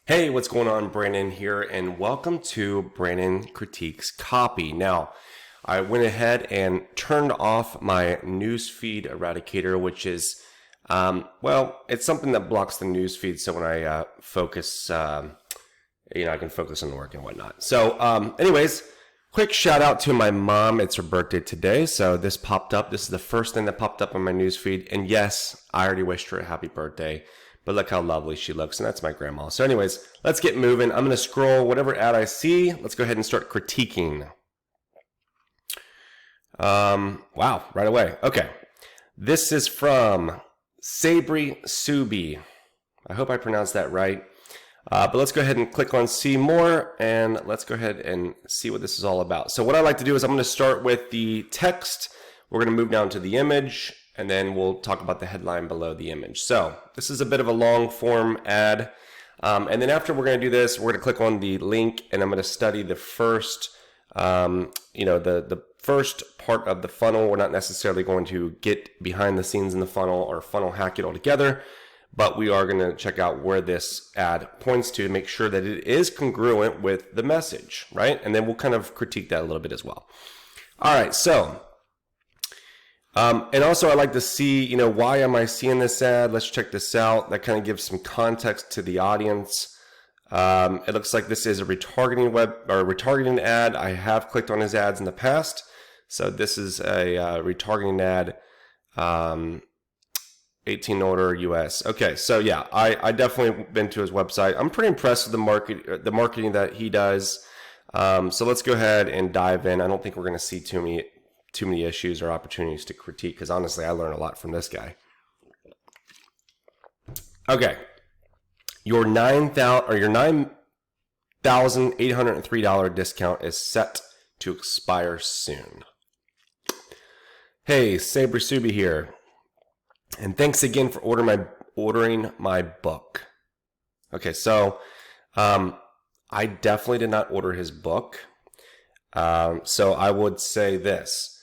Hey, what's going on? Brandon here, and welcome to Brandon Critiques Copy. Now, I went ahead and turned off my newsfeed eradicator, which is, it's something that blocks the newsfeed. So when I focus, I can focus on work and whatnot. So, anyways, quick shout out to my mom. It's her birthday today, so this popped up. This is the first thing that popped up on my newsfeed, and yes, I already wished her a happy birthday. But look how lovely she looks, and that's my grandma. So anyways, let's get moving. I'm going to scroll whatever ad I see. Let's go ahead and start critiquing. Wow, right away. Okay. This is from Sabri Suby. I hope I pronounced that right. But let's go ahead and click on see more, and let's go ahead and see what this is all about. So what I like to do is I'm going to start with the text. We're going to move down to the image, and then we'll talk about the headline below the image. So this is a bit of a long form ad. And then after we're going to do this, we're going to click on the link, and I'm going to study the first, the first part of the funnel. We're not necessarily going to get behind the scenes in the funnel or funnel hack it all together, but we are going to check out where this ad points to make sure that it is congruent with the message, right? And then we'll kind of critique that a little bit as well. All right, so and also I like to see, why am I seeing this ad? Let's check this out. That kind of gives some context to the audience. It looks like this is a retargeting ad. I have clicked on his ads in the past. So this is a retargeting ad, 18 order US. Okay, so yeah, I definitely been to his website. I'm pretty impressed with the marketing that he does. So let's go ahead and dive in. I don't think we're going to see too many issues or opportunities to critique, because honestly, I learned a lot from this guy. Okay, your $9,803 discount is set to expire soon. Hey, Sabri Suby here, and thanks again for ordering my book. Okay, so I definitely did not order his book. So I would say this.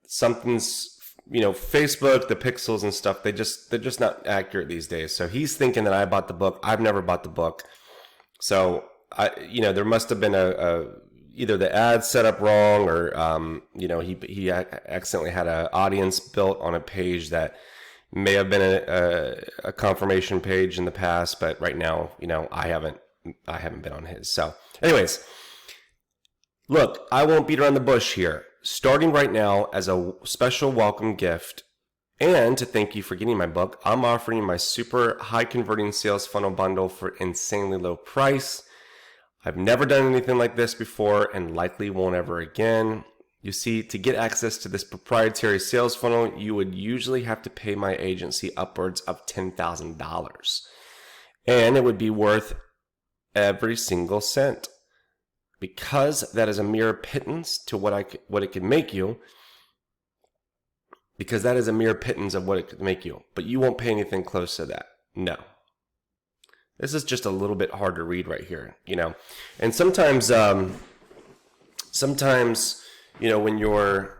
Something's, Facebook, the pixels and stuff, they're just not accurate these days. So he's thinking that I bought the book. I've never bought the book. So there must have been either the ad set up wrong, or he accidentally had an audience built on a page that may have been a confirmation page in the past, but right now, I haven't been on his. So anyways, look, I won't beat around the bush here. Starting right now, as a special welcome gift and to thank you for getting my book, I'm offering my super high converting sales funnel bundle for insanely low price. I've never done anything like this before and likely won't ever again. You see, to get access to this proprietary sales funnel, you would usually have to pay my agency upwards of $10,000. And it would be worth every single cent. Because that is a mere pittance to what it could make you. Because that is a mere pittance of what it could make you. But you won't pay anything close to that. No. This is just a little bit hard to read right here, And sometimes, when you're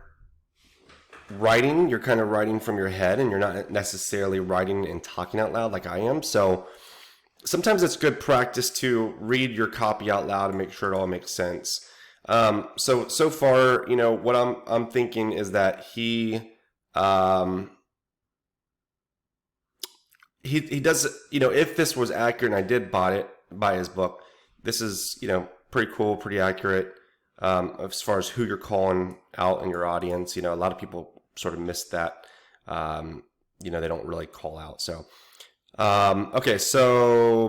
writing, you're kind of writing from your head, and you're not necessarily writing and talking out loud like I am. So sometimes it's good practice to read your copy out loud and make sure it all makes sense. So far, what I'm thinking is that he does, if this was accurate and I did buy his book, this is, pretty cool, pretty accurate, as far as who you're calling out in your audience. A lot of people sort of miss that. They don't really call out. So, okay, so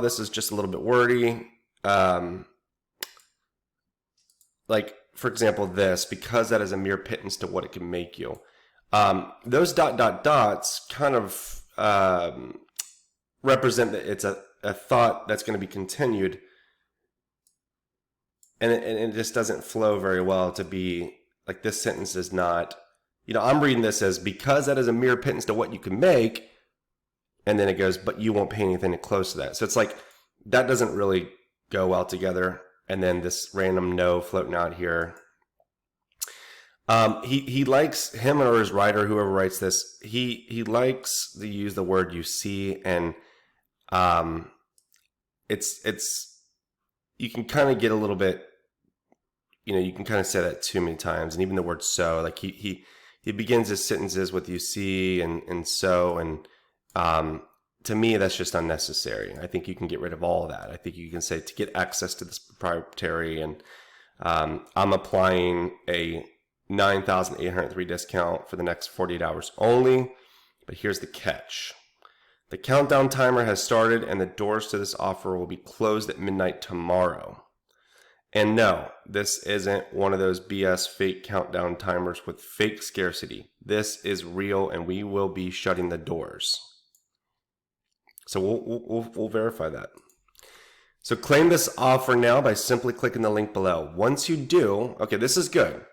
this is just a little bit wordy. Like, for example, this, because that is a mere pittance to what it can make you. Those ... dots kind of represent that it's a thought that's going to be continued, and it just doesn't flow very well to be like, this sentence is not, I'm reading this as, because that is a mere pittance to what you can make. And then it goes, but you won't pay anything close to that. So it's like, that doesn't really go well together. And then this random no floating out here. He likes, him or his writer, whoever writes this, he likes to use the word you see, and it's you can kind of get a little bit, you can kind of say that too many times, and even the word so, like he begins his sentences with you see and so, and to me that's just unnecessary. I think you can get rid of all of that. I think you can say to get access to this proprietary, and I'm applying a 9,803 discount for the next 48 hours only. But here's the catch. The countdown timer has started and the doors to this offer will be closed at midnight tomorrow. And no, this isn't one of those BS fake countdown timers with fake scarcity. This is real and we will be shutting the doors. So we'll verify that. So claim this offer now by simply clicking the link below. Once you do, okay, this is good.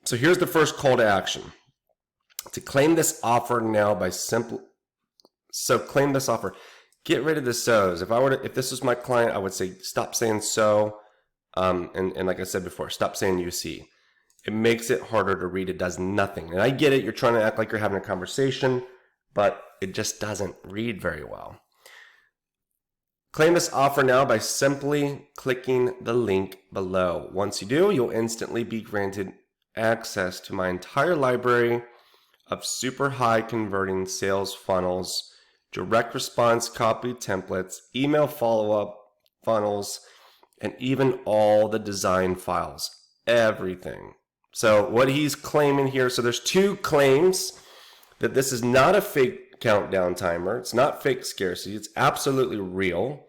So here's the first call to action. To claim this offer now by claim this offer. Get rid of the so's. If this was my client, I would say stop saying so, and like I said before, stop saying you see. It makes it harder to read. It does nothing. And I get it. You're trying to act like you're having a conversation, but it just doesn't read very well. Claim this offer now by simply clicking the link below. Once you do, you'll instantly be granted access to my entire library of super high converting sales funnels, direct response copy templates, email follow-up funnels, and even all the design files, everything. So what he's claiming here, so there's two claims that this is not a fake countdown timer. It's not fake scarcity. It's absolutely real.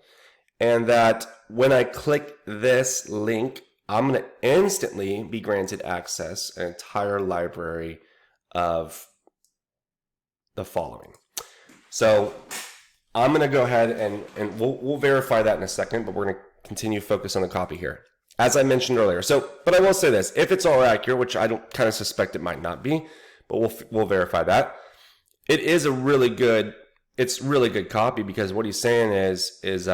And that when I click this link, I'm going to instantly be granted access an entire library of the following. So I'm going to go ahead and we'll verify that in a second, but we're going to continue focus on the copy here. As I mentioned earlier. But I will say this, if it's all accurate, which I don't kind of suspect it might not be, but we'll verify that. It is really good copy, because what he's saying is he's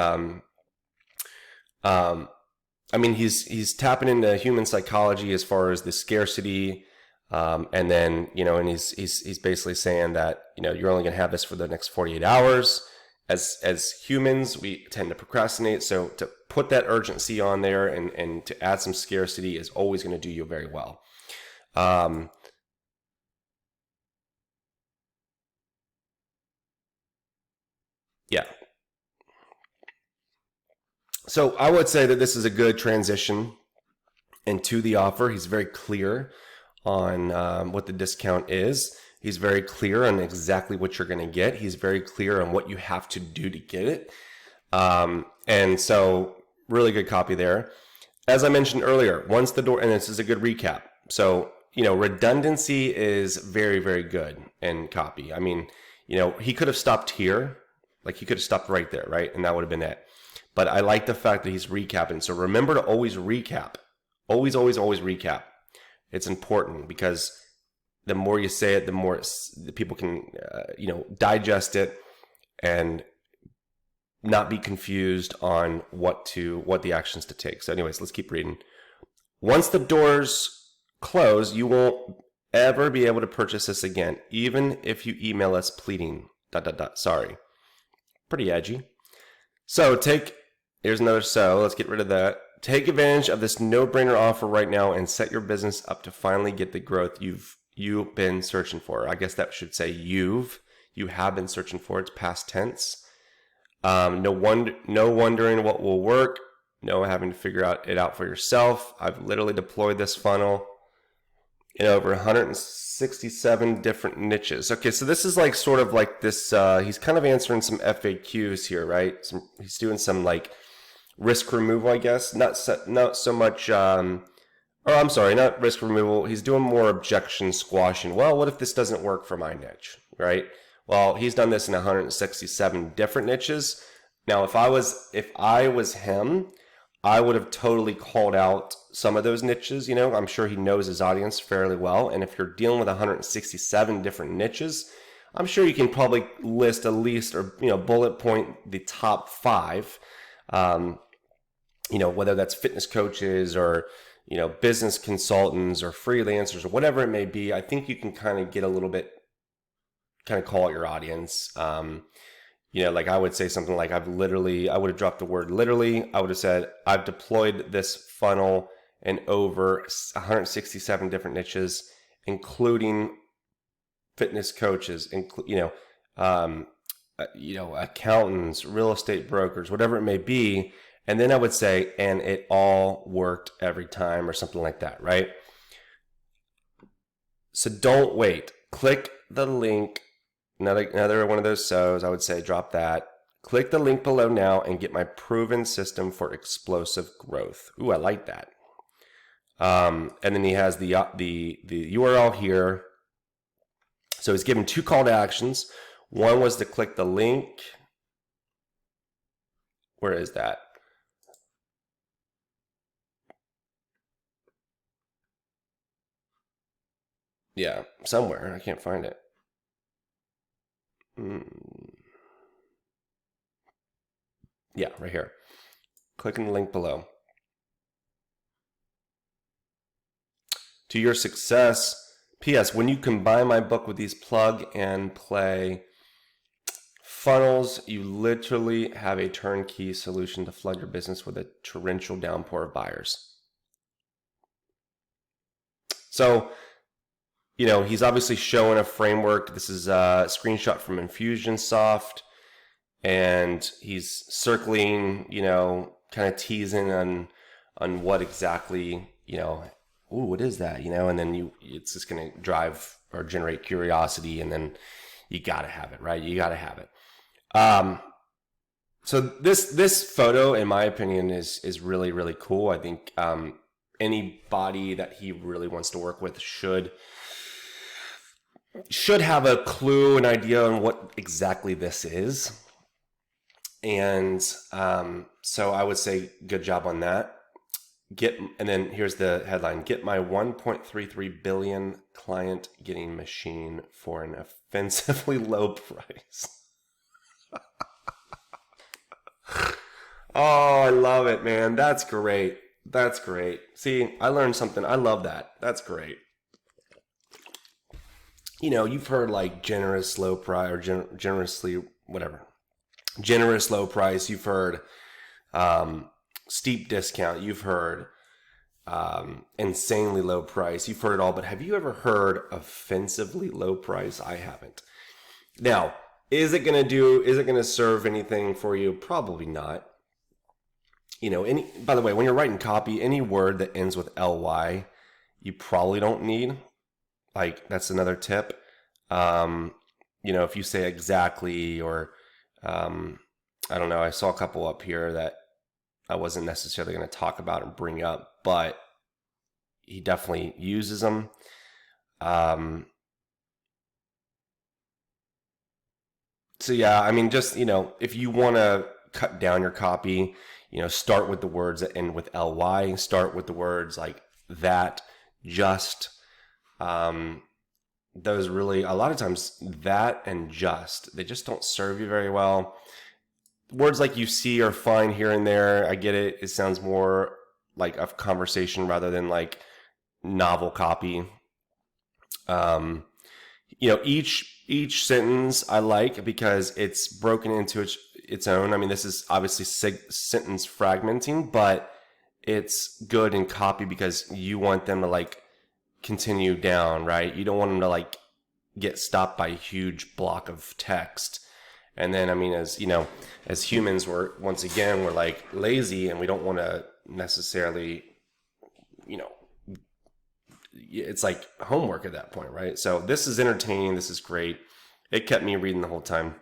tapping into human psychology as far as the scarcity, and then and he's basically saying that you're only going to have this for the next 48 hours. As humans, we tend to procrastinate, so to put that urgency on there and to add some scarcity is always going to do you very well. Yeah. So I would say that this is a good transition into the offer. He's very clear on what the discount is. He's very clear on exactly what you're going to get. He's very clear on what you have to do to get it. And so really good copy there. As I mentioned earlier, once the door, and this is a good recap. So, redundancy is very, very good in copy. I mean, he could have stopped here. Like he could have stopped right there, right? And that would have been it. But I like the fact that he's recapping. So remember to always recap. Always, always, always recap. It's important, because the more you say it, the more the people can, digest it and not be confused on what the actions to take. So anyways, let's keep reading. Once the doors close, you won't ever be able to purchase this again, even if you email us pleading, ... Sorry. Pretty edgy. So here's another so. Let's get rid of that. Take advantage of this no-brainer offer right now and set your business up to finally get the growth you've been searching for. I guess that should say you have been searching for. It's past tense. No wondering what will work. No having to figure it out for yourself. I've literally deployed this funnel in over 167 different niches. Okay, so this is like sort of like this. He's kind of answering some FAQs here, right? He's doing some like risk removal, I guess. Not so much. I'm sorry, not risk removal. He's doing more objection squashing. Well, what if this doesn't work for my niche, right? Well, he's done this in 167 different niches. Now, if I was him, I would have totally called out some of those niches. I'm sure he knows his audience fairly well. And if you're dealing with 167 different niches, I'm sure you can probably list at least, or bullet point the top 5. Whether that's fitness coaches or business consultants or freelancers or whatever it may be. I think you can kind of get a little bit, kind of call out your audience. Like I would say something like I would have dropped the word literally. I would have said, I've deployed this funnel in over 167 different niches, including fitness coaches, accountants, real estate brokers, whatever it may be. And then I would say, and it all worked every time or something like that, right? So don't wait. Click the link. Another one of those so's, I would say drop that. Click the link below now and get my proven system for explosive growth. Ooh, I like that. And then he has the URL here. So he's given 2 call to actions. One was to click the link. Where is that? Yeah, somewhere. I can't find it. Yeah, right here. Clicking the link below. To your success. P.S. When you combine my book with these plug and play funnels, you literally have a turnkey solution to flood your business with a torrential downpour of buyers. So, he's obviously showing a framework. This is a screenshot from Infusionsoft, and he's circling, kind of teasing on what exactly, ooh, what is that? And then it's just going to drive or generate curiosity, and then you got to have it, right? You got to have it. So this photo, in my opinion, is really, really cool. I think anybody that he really wants to work with should have a clue, an idea on what exactly this is. And so I would say good job on that. And then here's the headline: get my 1.33 billion client getting machine for an offensively low price. Oh, I love it, man. That's great. That's great. See, I learned something. I love that. That's great. You've heard like generous low price or generously whatever. Generous low price. You've heard steep discount. You've heard insanely low price. You've heard it all, but have you ever heard offensively low price? I haven't. Now, is it going to serve anything for you? Probably not. By the way, when you're writing copy, any word that ends with ly, you probably don't need. Like, that's another tip. If you say exactly or, I don't know, I saw a couple up here that I wasn't necessarily going to talk about and bring up, but he definitely uses them. So yeah, I mean, just, if you want to cut down your copy, start with the words that end with ly, start with the words like that, just, those really, a lot of times that and just, they just don't serve you very well. Words like you see are fine here and there. I get it. It sounds more like a conversation rather than like novel copy. Each sentence I like because it's broken into its own. I mean, this is obviously sentence fragmenting, but it's good in copy because you want them to like continue down, right? You don't want them to like get stopped by a huge block of text. And then, I mean, as humans, we're like lazy and we don't want to necessarily, it's like homework at that point, right? So this is entertaining. This is great. It kept me reading the whole time.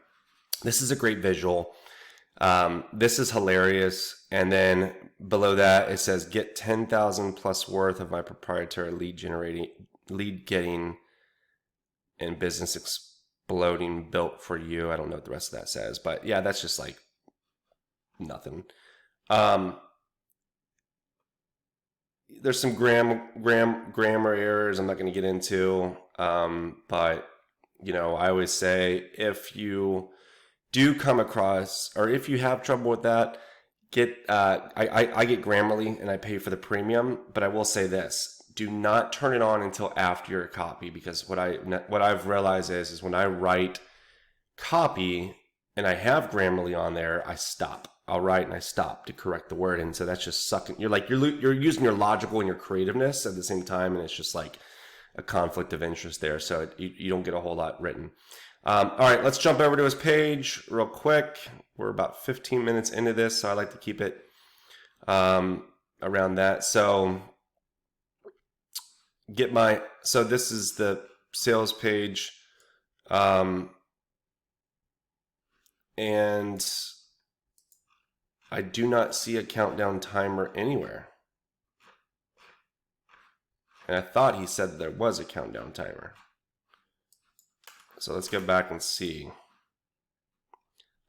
This is a great visual. This is hilarious. And then below that, it says, get 10,000 plus worth of my proprietary lead getting and business exploding built for you. I don't know what the rest of that says, but yeah, that's just like nothing. There's some grammar errors I'm not going to get into, but I always say if you do come across, or if you have trouble with that, I get Grammarly and I pay for the premium, but I will say this: do not turn it on until after your copy, because what I've realized is when I write copy, and I have Grammarly on there, I stop. I'll write and I stop to correct the word. And so that's just sucking. You're using your logical and your creativeness at the same time. And it's just like a conflict of interest there. So you don't get a whole lot written. All right, let's jump over to his page real quick. We're about 15 minutes into this, so I like to keep it around that. So this is the sales page, and I do not see a countdown timer anywhere. And I thought he said there was a countdown timer. So let's go back and see.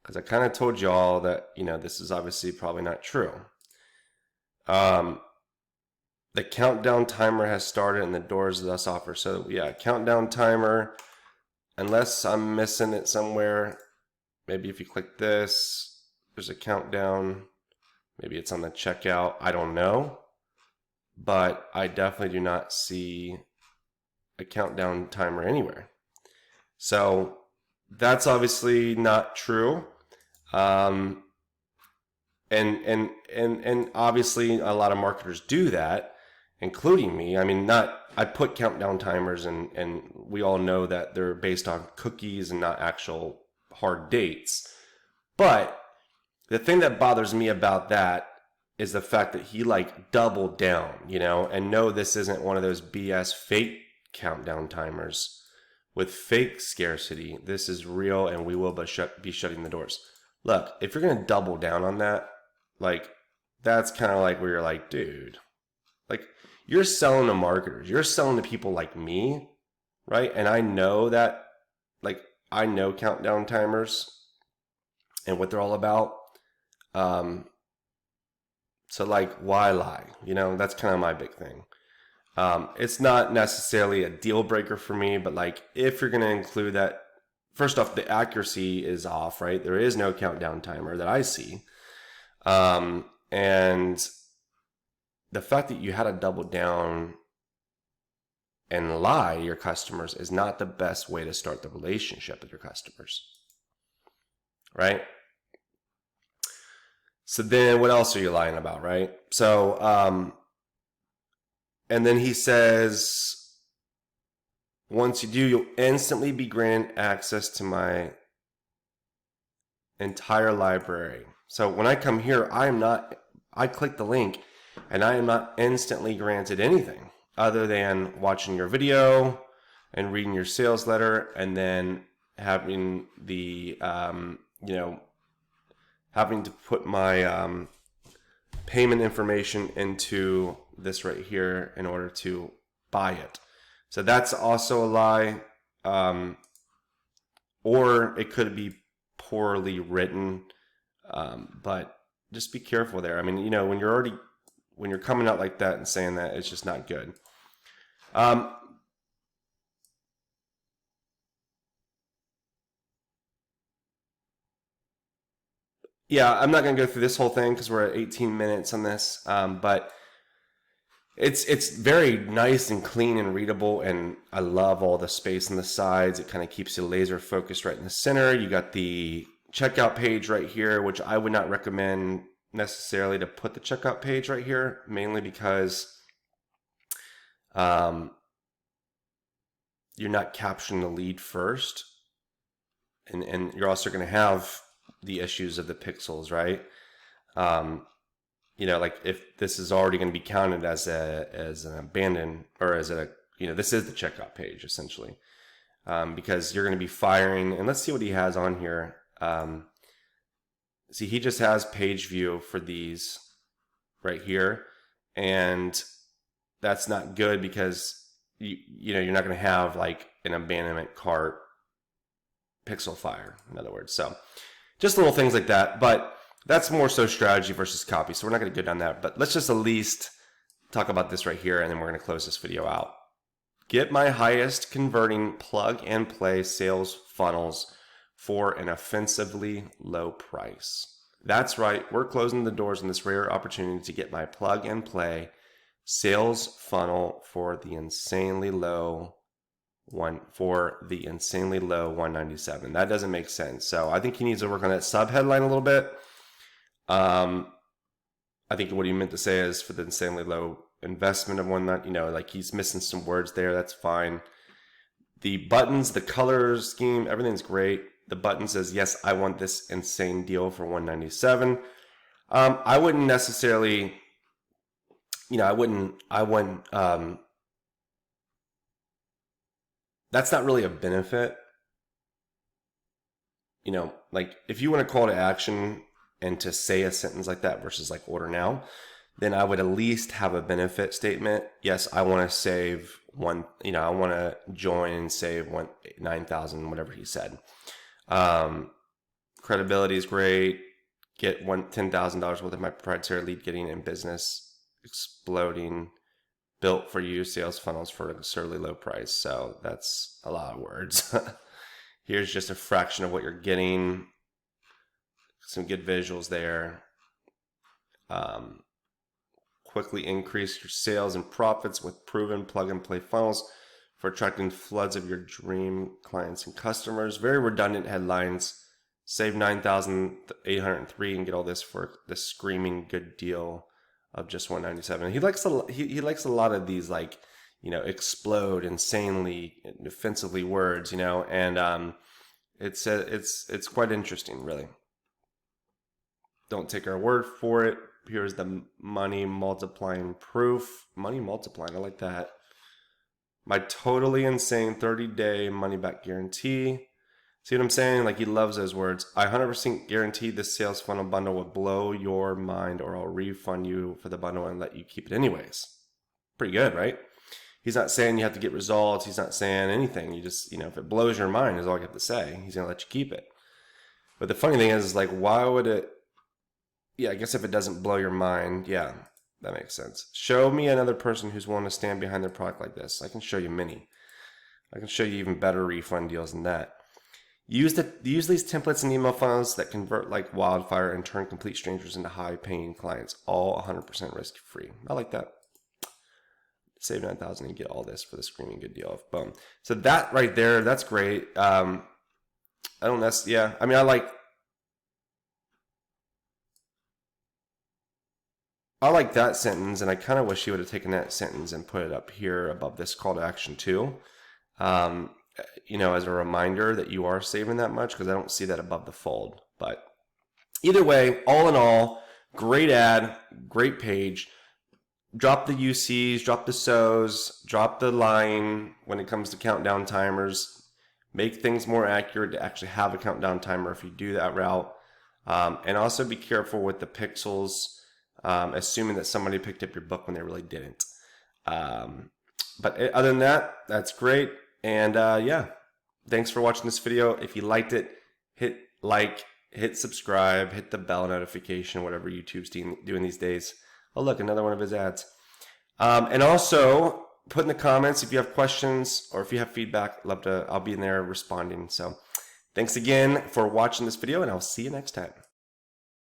Because I kind of told y'all that, this is obviously probably not true. The countdown timer has started and the doors thus offer. So yeah, countdown timer, unless I'm missing it somewhere. Maybe if you click this, there's a countdown. Maybe it's on the checkout. I don't know. But I definitely do not see a countdown timer anywhere. So that's obviously not true. And obviously a lot of marketers do that, including me. I mean, I put countdown timers and we all know that they're based on cookies and not actual hard dates. But the thing that bothers me about that is the fact that he doubled down, and no, this isn't one of those BS fake countdown timers with fake scarcity. This is real, and we will be shutting the doors. Look, if you're going to double down on that, that's kind of where you're like, dude, you're selling to marketers. You're selling to people like me, right? And I know that, I know countdown timers and what they're all about. So why lie? That's kind of my big thing. It's not necessarily a deal breaker for me, but if you're going to include that, first off, the accuracy is off, right? There is no countdown timer that I see. And the fact that you had to double down and lie to your customers is not the best way to start the relationship with your customers, right? So then what else are you lying about, right? So, and then he says, once you do, you'll instantly be granted access to my entire library. So when I come here, I click the link and I am not instantly granted anything other than watching your video and reading your sales letter and then having the, having to put my payment information into this right here in order to buy it. So that's also a lie. Or it could be poorly written. But just be careful there. I mean, when you're coming out like that and saying that, it's just not good. Yeah, I'm not going to go through this whole thing because we're at 18 minutes on this. But it's very nice and clean and readable, and I love all the space on the sides. It kind of keeps you laser focused right in the center. You got the checkout page right here, which I would not recommend necessarily to put the checkout page right here, mainly because you're not capturing the lead first, and you're also going to have the issues of the pixels, right? If this is already going to be counted as an abandoned, or as this is the checkout page essentially, because you're going to be firing. And let's see what he has on here. See, he just has page view for these right here, and that's not good because you're not going to have an abandonment cart pixel fire, in other words. So just little things like that, but that's more so strategy versus copy, so we're not going to go down that. But let's just at least talk about this right here, and then we're going to close this video out. Get my highest converting plug and play sales funnels for an offensively low price. That's right, we're closing the doors on this rare opportunity to get my plug and play sales funnel for the insanely low for the insanely low 197. That doesn't make sense. So I think he needs to work on that sub headline a little bit. I think what he meant to say is for the insanely low investment of like he's missing some words there. That's fine. The buttons, the color scheme, everything's great. The button says, yes, I want this insane deal for 197. I wouldn't necessarily, I wouldn't, that's not really a benefit. Like if you want to call to action and to say a sentence like that versus like order now, then I would at least have a benefit statement. Yes, I want to save I want to join and save 9,000, whatever he said. Credibility is great. Get $10,000 worth of my proprietary lead getting in business, exploding, built for you sales funnels for an absurdly low price. So that's a lot of words. Here's just a fraction of what you're getting. Some good visuals there. Quickly increase your sales and profits with proven plug-and-play funnels for attracting floods of your dream clients and customers. Very redundant headlines. Save 9,803 and get all this for the screaming good deal of just 197. He likes a lot of these explode insanely offensively words, and it's quite interesting, really. Don't take our word for it. Here's the money multiplying proof. Money multiplying, I like that. My totally insane 30-day money back guarantee. See what I'm saying? Like, he loves those words. I 100% guarantee this sales funnel bundle will blow your mind, or I'll refund you for the bundle and let you keep it anyways. Pretty good, right? He's not saying you have to get results. He's not saying anything. You just, if it blows your mind is all you have to say. He's going to let you keep it. But the funny thing is like, why would it? Yeah, I guess if it doesn't blow your mind, yeah, that makes sense. Show me another person who's willing to stand behind their product like this. I can show you many. I can show you even better refund deals than that. Use these templates and email funnels that convert like wildfire and turn complete strangers into high-paying clients, all 100% risk-free. I like that. Save 9,000 and get all this for the screaming good deal. Boom. So that right there, that's great. I like that sentence, and I kind of wish he would have taken that sentence and put it up here above this call to action too. As a reminder that you are saving that much, because I don't see that above the fold. But either way, all in all, great ad, great page. Drop the UCs, drop the SOs, drop the line when it comes to countdown timers. Make things more accurate to actually have a countdown timer if you do that route. And also be careful with the pixels. Assuming that somebody picked up your book when they really didn't. But other than that, that's great. And thanks for watching this video. If you liked it, hit like, hit subscribe, hit the bell notification, whatever YouTube's doing these days. Oh, look, another one of his ads. And also, put in the comments if you have questions or if you have feedback. I'll be in there responding. So thanks again for watching this video, and I'll see you next time.